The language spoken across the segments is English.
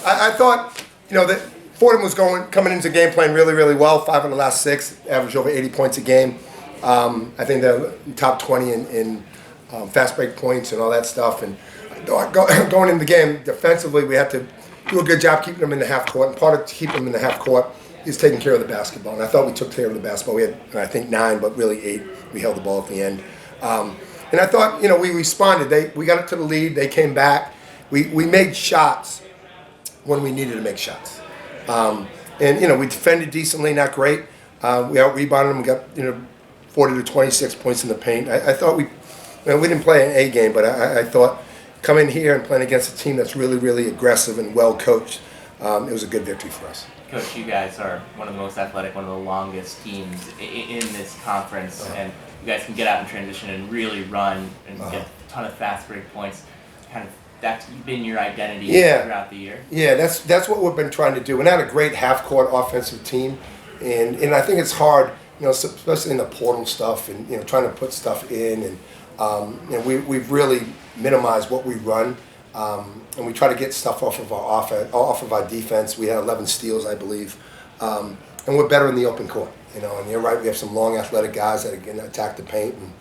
I thought, that Fordham was coming into the game playing really, really well. 5 of the last 6, averaged over 80 points a game. I think they're top 20 in fast break points and all that stuff. And going into the game defensively, we had to do a good job keeping them in the half court. And part of keeping them in the half court is taking care of the basketball. And I thought we took care of the basketball. We had, I think, 9, but really 8. We held the ball at the end. And I thought, we responded. We got it to the lead. They came back. We made shots when we needed to make shots. And we defended decently, not great. We out-rebounded them. We got, 40 to 26 points in the paint. I thought we didn't play an A game, but I thought coming here and playing against a team that's really, really aggressive and well coached, it was a good victory for us. Coach, you guys are one of the most athletic, one of the longest teams in this conference, and you guys can get out in transition and really run and get a ton of fast break points. Kind of that's been your identity throughout the year. Yeah, that's what we've been trying to do. We're not a great half-court offensive team, and I think it's hard, especially in the portal stuff and trying to put stuff in, and we've really minimized what we run. And we try to get stuff off of our offense, off of our defense. We had 11 steals, I believe, and we're better in the open court. And you're right. We have some long, athletic guys that can attack the paint, and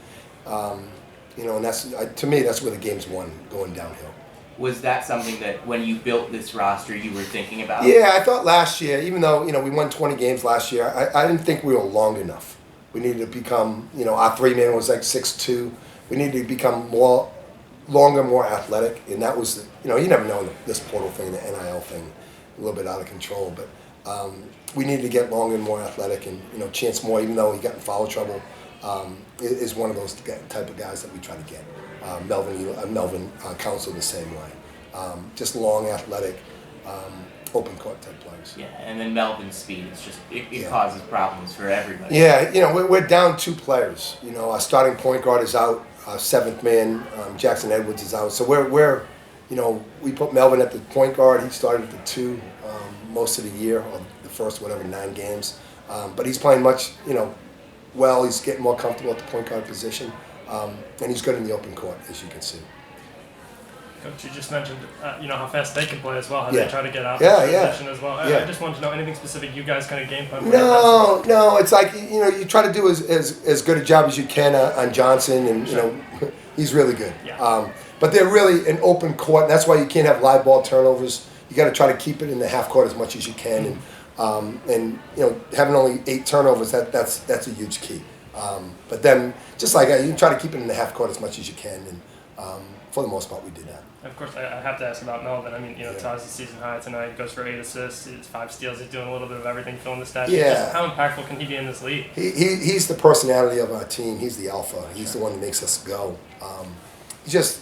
and that's to me that's where the game's won, going downhill. Was that something that when you built this roster you were thinking about? Yeah, I thought last year, even though we won 20 games last year, I didn't think we were long enough. We needed to become, our 3-man was like 6'2". We needed to become longer, more athletic, and that was, you never know this portal thing, the NIL thing, a little bit out of control, but we needed to get longer and more athletic, and Chance Moore, even though he got in foul trouble, is one of those type of guys that we try to get. Melvin Council the same way, just long, athletic, open court type players. Yeah, and then Melvin's speed, it's just it causes problems for everybody. Yeah, we're down 2 players. Our starting point guard is out. 7th man, Jackson Edwards is out. So we're we put Melvin at the point guard. He started at the 2 most of the year, or the first 9 games. But he's playing much, well. He's getting more comfortable at the point guard position, and he's good in the open court, as you can see. Coach, you just mentioned, how fast they can play as well, how they try to get out of position as well. I just wanted to know anything specific you guys kind of game plan. No, it's like, you try to do as good a job as you can on Johnson, and, he's really good. Yeah. But they're really an open court, and that's why you can't have live ball turnovers. You got to try to keep it in the half court as much as you can, and having only 8 turnovers, that's a huge key. But then, just like that, you try to keep it in the half court as much as you can, and for the most part, we did that. Of course, I have to ask about Melvin. I mean, ties the season high tonight, goes for 8 assists, 5 steals. He's doing a little bit of everything, filling the stat sheet. Just how impactful can he be in this league? He's the personality of our team. He's the alpha. He's the one that makes us go. He just,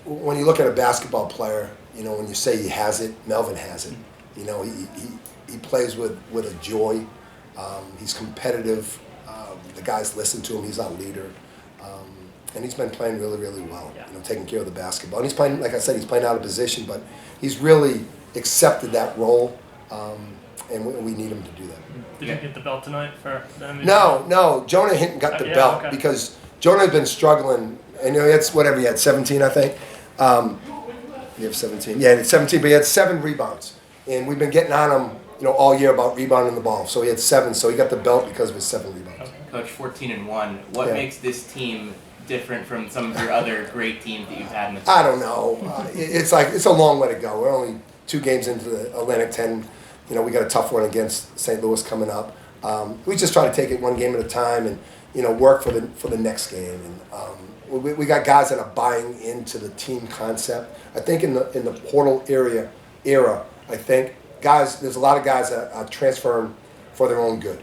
when you look at a basketball player, when you say he has it, Melvin has it. He plays with a joy. He's competitive. The guys listen to him. He's our leader. And he's been playing really, really well, taking care of the basketball. And he's playing, like I said, he's playing out of position, but he's really accepted that role, and we need him to do that. Did you get the belt tonight for the MBB? No. Jonah Hinton got the belt because Jonah's been struggling, and he had 17, I think. You have 17? Yeah, he had 17, but he had 7 rebounds. And we've been getting on him, all year about rebounding the ball. So he had 7, so he got the belt because of his 7 rebounds. Coach, 14-1. What makes this team different from some of your other great teams that you've had in the past? I don't know. It's a long way to go. We're only 2 games into the Atlantic 10. We got a tough one against St. Louis coming up. We just try to take it one game at a time and work for the next game. And we got guys that are buying into the team concept. I think in the portal era, I think there's a lot of guys that are transferring for their own good,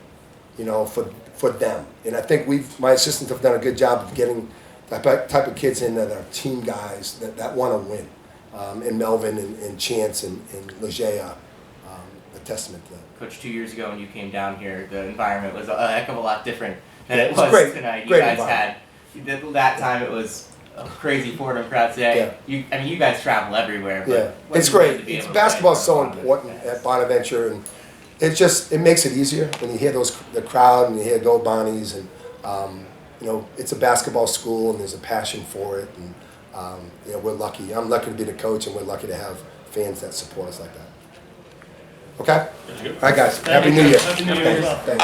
for them. And I think my assistants have done a good job of getting that type of kids in that are team guys that want to win. And Melvin and Chance and Leger are a testament to that. Coach, 2 years ago when you came down here, the environment was a heck of a lot different than it was was tonight. You guys had, that time it was a crazy Fordham crowd today. Yeah. You guys travel everywhere. But it's great. Basketball is so important at Bonaventure, and it makes it easier when you hear the crowd and you hear Go Bonnies, and it's a basketball school and there's a passion for it, and we're lucky. I'm lucky to be the coach, and we're lucky to have fans that support us like that. Okay? Very good. All right, guys. Happy New Year. Happy New Year as well. Thanks.